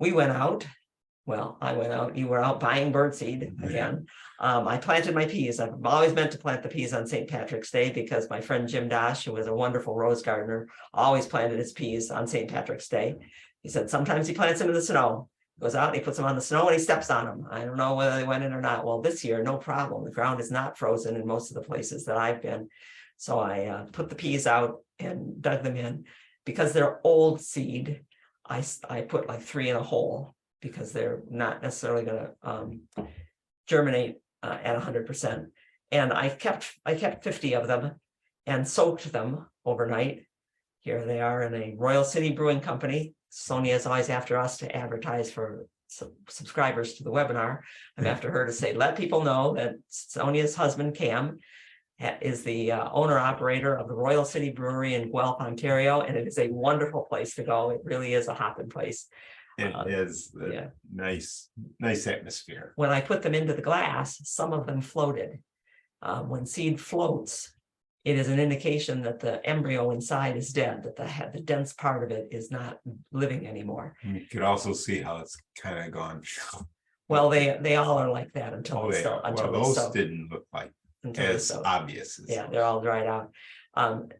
we went out. Well, I went out, you were out buying birdseed again. I planted my peas. I've always meant to plant the peas on St. Patrick's Day because my friend Jim Dosh, who was a wonderful rose gardener, always planted his peas on St. Patrick's Day. He said sometimes he plants them in the snow. He goes out and he puts them on the snow and he steps on them. I don't know whether they went in or not. Well, this year, no problem. The ground is not frozen in most of the places that I've been. So I put the peas out and dug them in. Because they're old seed, I put like 3 in a hole because they're not necessarily going to germinate at 100%. And I kept 50 of them and soaked them overnight. Here they are in a Royal City Brewing Company. Sonia is always after us to advertise for subscribers to the webinar. I'm after her to say, let people know that Sonia's husband, Cam, is the owner-operator of the Royal City Brewery in Guelph, Ontario, and it is a wonderful place to go. It really is a hopping place. It is nice atmosphere. When I put them into the glass, some of them floated. When seed floats, it is an indication that the embryo inside is dead, that the dense part of it is not living anymore. You could also see how it's kind of gone. Well, they all are like that until those didn't look like as obvious as they're all dried out.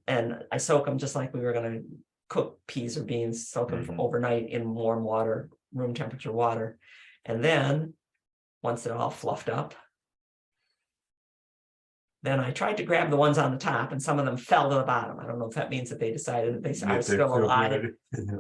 And I soak them just like we were going to cook peas or beans, soak them overnight in warm water, room temperature water. And then once they're all fluffed up, then I tried to grab the ones on the top and some of them fell to the bottom. I don't know if that means that they decided that they are still alive.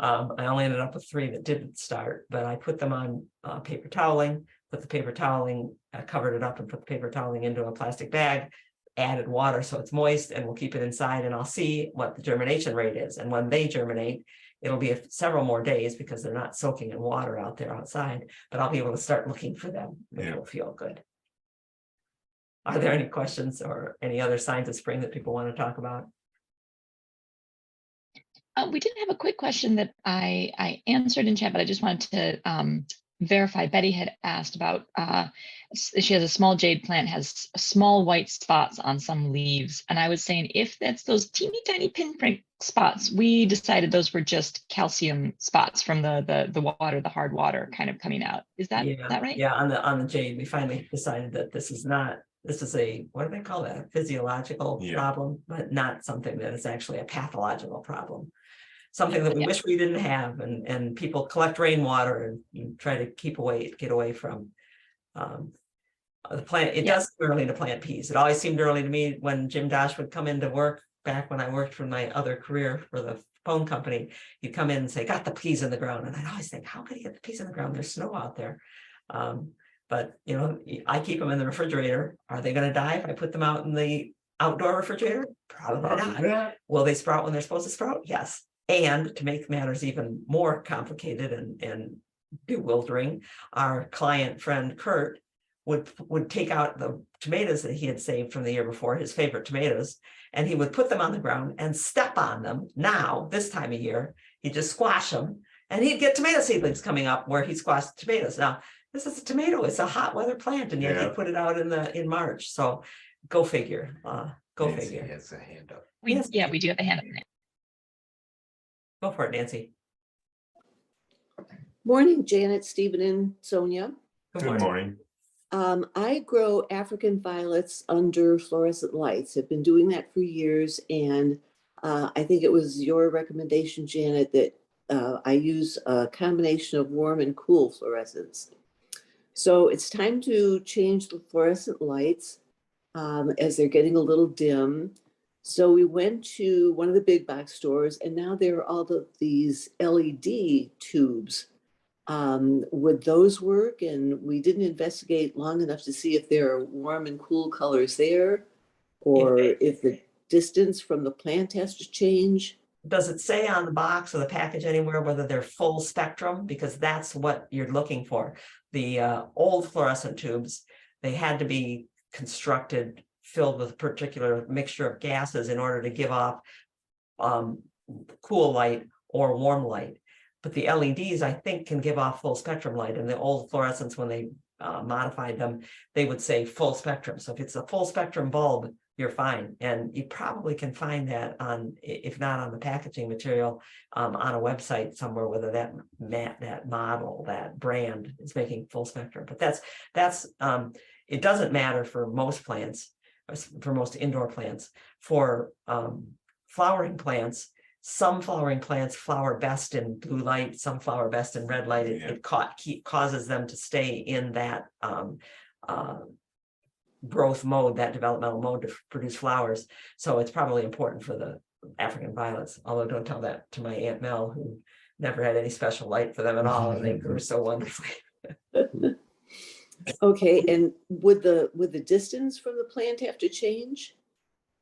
I only ended up with 3 that didn't start, but I put them on paper toweling, put the paper toweling, covered it up and put the paper toweling into a plastic bag, added water so it's moist, and we'll keep it inside and I'll see what the germination rate is. And when they germinate, it'll be several more days because they're not soaking in water out there outside, but I'll be able to start looking for them, which will feel good. Are there any questions or any other signs of spring that people want to talk about? We did have a quick question that I answered in chat, but I just wanted to verify. Betty had asked about, she has a small jade plant, has small white spots on some leaves. And I was saying, if that's those teeny tiny pinprick spots, we decided those were just calcium spots from the water, the hard water kind of coming out. Is that right? Yeah, on the jade, we finally decided that this is a, what do they call that? A physiological problem, but not something that is actually a pathological problem. Something that we wish we didn't have, and people collect rainwater and try to get away from the plant. It does seem early to plant peas. It always seemed early to me when Jim Dosh would come into work back when I worked for my other career for the phone company. He'd come in and say, got the peas in the ground. And I'd always think, how could he get the peas in the ground? There's snow out there. But you know, I keep them in the refrigerator. Are they going to die if I put them out in the outdoor refrigerator? Probably not. Will they sprout when they're supposed to sprout? Yes. And to make matters even more complicated and bewildering, our client friend Kurt would take out the tomatoes that he had saved from the year before, his favorite tomatoes, and he would put them on the ground and step on them. Now, this time of year, he'd just squash them and he'd get tomato seedlings coming up where he squashed tomatoes. Now, this is a tomato, it's a hot weather plant, and yet he put it out in March. So go figure. Nancy figure. has a hand up. We do have a hand up there. Go for it, Nancy. Morning, Janet, Stephen, and Sonia. Good morning. I grow African violets under fluorescent lights. I've been doing that for years, and I think it was your recommendation, Janet, that I use a combination of warm and cool fluorescence. So it's time to change the fluorescent lights as they're getting a little dim. So we went to one of the big box stores, and now there are all of these LED tubes. Would those work? And we didn't investigate long enough to see if there are warm and cool colors there, or if the distance from the plant has to change. Does it say on the box or the package anywhere whether they're full spectrum? Because that's what you're looking for. The old fluorescent tubes, they had to be constructed, filled with a particular mixture of gases in order to give off cool light or warm light. But the LEDs, I think, can give off full spectrum light. And the old fluorescents, when they modified them, they would say full spectrum. So if it's a full spectrum bulb, you're fine. And you probably can find that on, if not on the packaging material, on a website somewhere, whether that model, that brand is making full spectrum. But that's it doesn't matter for most plants, for most indoor plants. For flowering plants, some flowering plants flower best in blue light, some flower best in red light. It causes them to stay in that growth mode, that developmental mode to produce flowers. So it's probably important for the African violets, although don't tell that to my Aunt Mel, who never had any special light for them at all, and they grew so wonderfully. Okay, and would the distance from the plant have to change?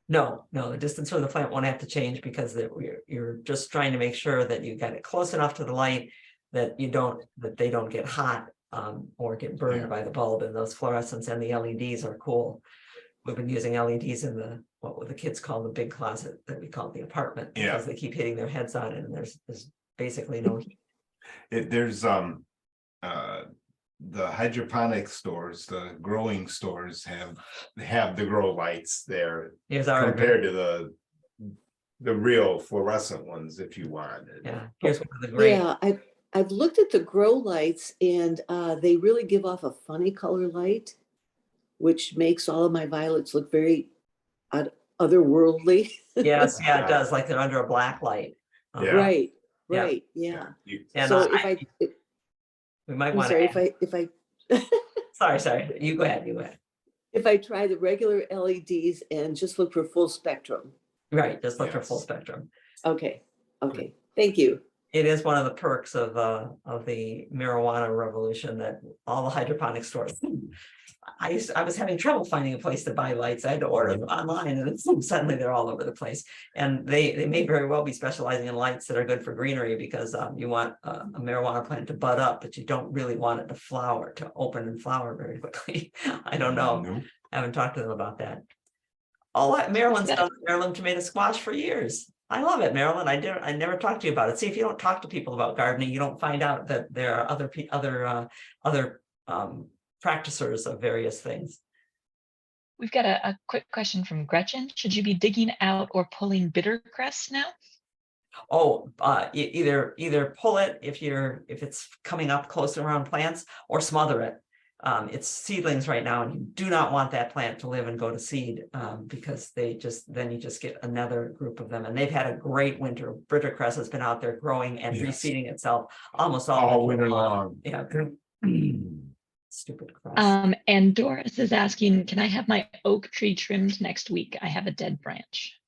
No, the distance from the plant won't have to change, because you're just trying to make sure that you got it close enough to the light that they don't get hot or get burned by the bulb. And those fluorescents and the LEDs are cool. We've been using LEDs in what the kids call the big closet that we call the apartment, because they keep hitting their heads on it, and there's basically no heat. There's the hydroponic stores, the growing stores have the grow lights there compared to the real fluorescent ones, if you want. Yeah, here's one of the great. Yeah, I've looked at the grow lights, and they really give off a funny color light, which makes all of my violets look very otherworldly. Yes, yeah, it does, like they're under a black light. Right, yeah. And so we might I'm want sorry, to if I sorry, you go ahead. if I try the regular LEDs and just look for full spectrum. Right, just look for full spectrum. Okay, thank you. It is one of the perks of the marijuana revolution that all the hydroponic stores. I was having trouble finding a place to buy lights. I had to order them online, and then suddenly they're all over the place. And they may very well be specializing in lights that are good for greenery, because you want a marijuana plant to bud up, but you don't really want it to open and flower very quickly. I don't know. Nope. I haven't talked to them about that. Maryland's done Maryland tomato squash for years. I love it, Marilyn. I never talked to you about it. See, if you don't talk to people about gardening, you don't find out that there are other practicers of various things. We've got a quick question from Gretchen. Should you be digging out or pulling bitter cress now? Oh, either pull it if it's coming up close around plants, or smother it. It's seedlings right now, and you do not want that plant to live and go to seed, because then you just get another group of them, and they've had a great winter. Bitter cress has been out there growing and reseeding itself almost all winter long. Yeah. Stupid cress. And Doris is asking, can I have my oak tree trimmed next week? I have a dead branch.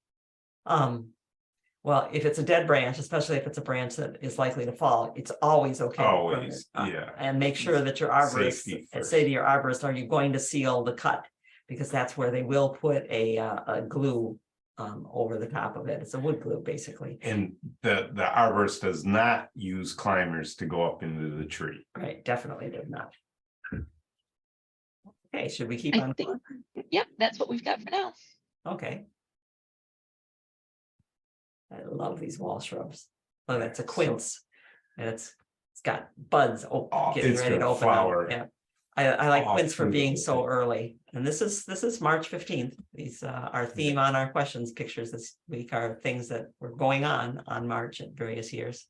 Well, if it's a dead branch, especially if it's a branch that is likely to fall, it's always okay. Always, and make sure that your arborist, say to your arborist, are you going to seal the cut? Because that's where they will put a glue over the top of it. It's a wood glue, basically. And the arborist does not use climbers to go up into the tree. Right, definitely does not. Okay, should we keep on? Yep, that's what we've got for now. Okay. I love these wall shrubs. Oh, that's a quince, and it's got buds getting ready to open flower. Yeah, I like quince for being so early. And this is March 15th. These our theme on our questions pictures this week are things that were going on March at various years.